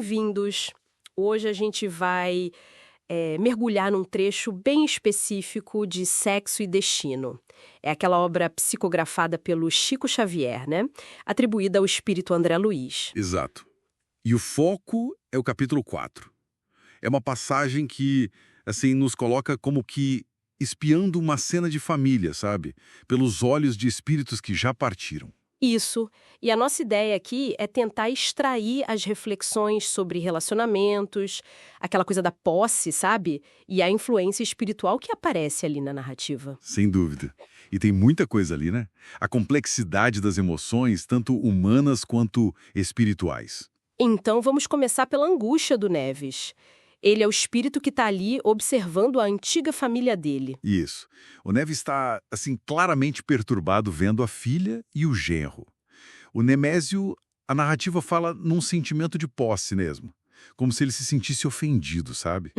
bem-vindos. Hoje a gente vai mergulhar num trecho bem específico de Sexo e Destino. É aquela obra psicografada pelo Chico Xavier, né? Atribuída ao espírito André Luiz. Exato. E o foco é o capítulo 4. É uma passagem que, assim, nos coloca como que espiando uma cena de família, sabe? Pelos olhos de espíritos que já partiram. Isso. E a nossa ideia aqui é tentar extrair as reflexões sobre relacionamentos, aquela coisa da posse, sabe? E a influência espiritual que aparece ali na narrativa. Sem dúvida. E tem muita coisa ali, né? A complexidade das emoções, tanto humanas quanto espirituais. Então vamos começar pela angústia do Neves. Ele é o espírito que está ali observando a antiga família dele. Isso. O Neves está, assim, claramente perturbado vendo a filha e o genro. O Nemésio, a narrativa fala num sentimento de posse mesmo. Como se ele se sentisse ofendido, sabe?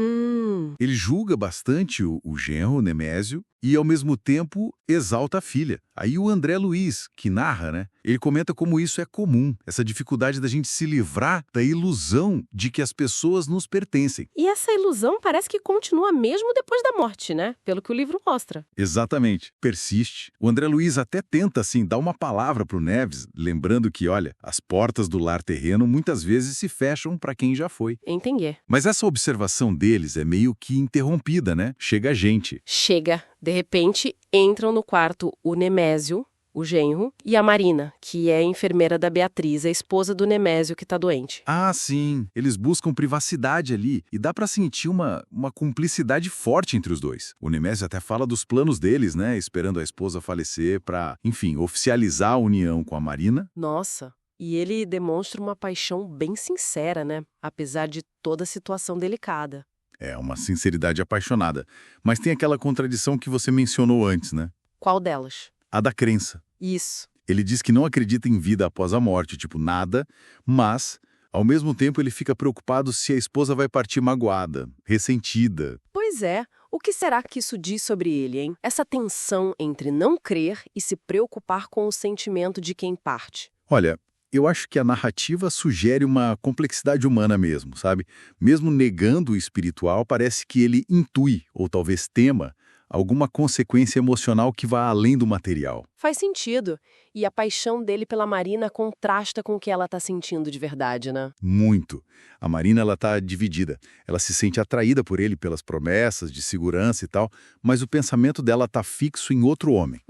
Ele julga bastante o genro, o Nemésio, e ao mesmo tempo exalta a filha. Aí o André Luiz, que narra, né? Ele comenta como isso é comum, essa dificuldade da gente se livrar da ilusão de que as pessoas nos pertencem. E essa ilusão parece que continua mesmo depois da morte, né? Pelo que o livro mostra. Exatamente. Persiste. O André Luiz até tenta, assim, dar uma palavra pro Neves, lembrando que, olha, as portas do lar terreno muitas vezes se fecham para quem já foi. Entendi. Mas essa observação deles é meio que interrompida, né? Chega a gente. Chega. De repente, entram no quarto o Nemésio, o genro, e a Marina, que é a enfermeira da Beatriz, a esposa do Nemésio que está doente. Ah, sim. Eles buscam privacidade ali e dá pra sentir uma cumplicidade forte entre os dois. O Nemésio até fala dos planos deles, né? Esperando a esposa falecer pra, enfim, oficializar a união com a Marina. Nossa, e ele demonstra uma paixão bem sincera, né? Apesar de toda a situação delicada. É uma sinceridade apaixonada. Mas tem aquela contradição que você mencionou antes, né? Qual delas? A da crença. Isso. Ele diz que não acredita em vida após a morte, tipo nada, mas, ao mesmo tempo, ele fica preocupado se a esposa vai partir magoada, ressentida. Pois é, o que será que isso diz sobre ele, hein? Essa tensão entre não crer e se preocupar com o sentimento de quem parte. Olha, eu acho que a narrativa sugere uma complexidade humana mesmo, sabe? Mesmo negando o espiritual, parece que ele intui, ou talvez tema, alguma consequência emocional que vá além do material. Faz sentido. E a paixão dele pela Marina contrasta com o que ela está sentindo de verdade, né? Muito. A Marina, ela tá dividida. Ela se sente atraída por ele pelas promessas de segurança e tal, mas o pensamento dela tá fixo em outro homem.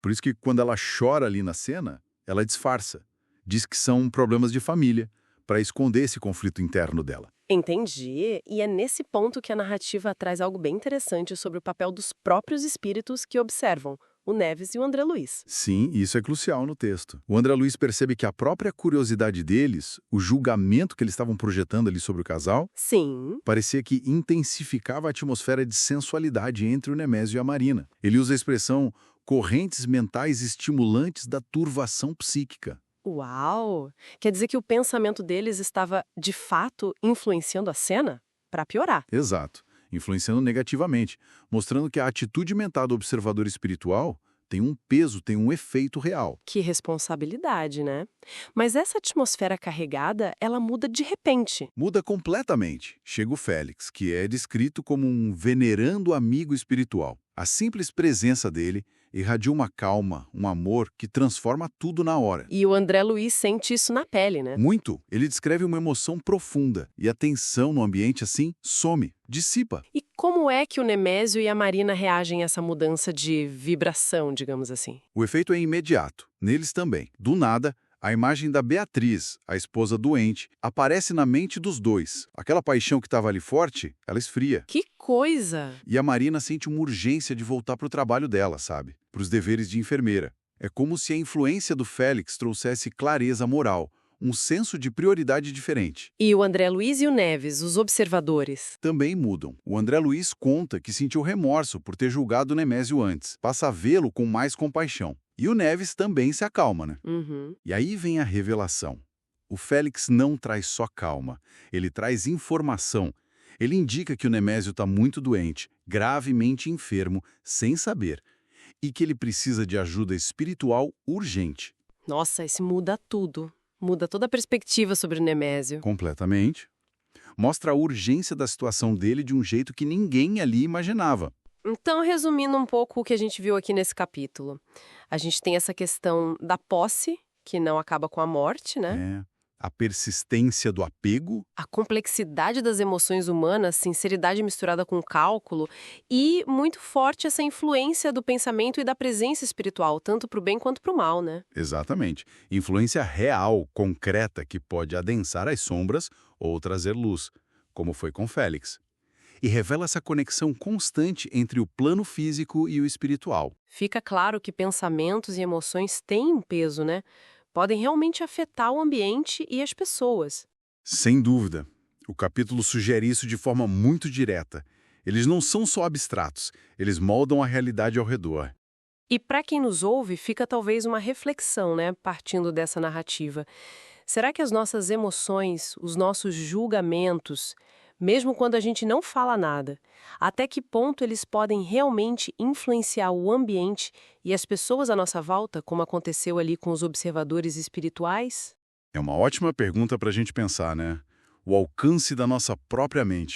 Por isso que quando ela chora ali na cena, ela disfarça. Diz que são problemas de família, para esconder esse conflito interno dela. Entendi. E é nesse ponto que a narrativa traz algo bem interessante sobre o papel dos próprios espíritos que observam o Neves e o André Luiz. Sim, isso é crucial no texto. O André Luiz percebe que a própria curiosidade deles, o julgamento que eles estavam projetando ali sobre o casal, Sim. parecia que intensificava a atmosfera de sensualidade entre o Nemésio e a Marina. Ele usa a expressão correntes mentais estimulantes da turvação psíquica. Uau! Quer dizer que o pensamento deles estava, de fato, influenciando a cena? Para piorar. Exato, influenciando negativamente, mostrando que a atitude mental do observador espiritual tem um peso, tem um efeito real. Que responsabilidade, né? Mas essa atmosfera carregada, ela muda de repente. Muda completamente. Chega o Félix, que é descrito como um venerando amigo espiritual. A simples presença dele irradia uma calma, um amor que transforma tudo na hora. E o André Luiz sente isso na pele, né? Muito. Ele descreve uma emoção profunda e a tensão no ambiente assim some, dissipa. E como é que o Nemésio e a Marina reagem a essa mudança de vibração, digamos assim? O efeito é imediato. Neles também. Do nada, a imagem da Beatriz, a esposa doente, aparece na mente dos dois. Aquela paixão que estava ali forte, ela esfria. Que coisa! E a Marina sente uma urgência de voltar para o trabalho dela, sabe? Para os deveres de enfermeira. É como se a influência do Félix trouxesse clareza moral, um senso de prioridade diferente. E o André Luiz e o Neves, os observadores? Também mudam. O André Luiz conta que sentiu remorso por ter julgado o Nemésio antes. Passa a vê-lo com mais compaixão. E o Neves também se acalma, né? E aí vem a revelação. O Félix não traz só calma, ele traz informação. Ele indica que o Nemésio está muito doente, gravemente enfermo, sem saber, e que ele precisa de ajuda espiritual urgente. Nossa, esse muda tudo. Muda toda a perspectiva sobre o Nemésio. Completamente. Mostra a urgência da situação dele de um jeito que ninguém ali imaginava. Então, resumindo um pouco o que a gente viu aqui nesse capítulo, a gente tem essa questão da posse, que não acaba com a morte, né? É. A persistência do apego. A complexidade das emoções humanas, sinceridade misturada com cálculo e muito forte essa influência do pensamento e da presença espiritual, tanto para o bem quanto para o mal, né? Exatamente. Influência real, concreta, que pode adensar as sombras ou trazer luz, como foi com Félix. E revela essa conexão constante entre o plano físico e o espiritual. Fica claro que pensamentos e emoções têm um peso, né? Podem realmente afetar o ambiente e as pessoas. Sem dúvida. O capítulo sugere isso de forma muito direta. Eles não são só abstratos, eles moldam a realidade ao redor. E para quem nos ouve, fica talvez uma reflexão, né, partindo dessa narrativa. Será que as nossas emoções, os nossos julgamentos, mesmo quando a gente não fala nada, até que ponto eles podem realmente influenciar o ambiente e as pessoas à nossa volta, como aconteceu ali com os observadores espirituais? É uma ótima pergunta para a gente pensar, né? O alcance da nossa própria mente.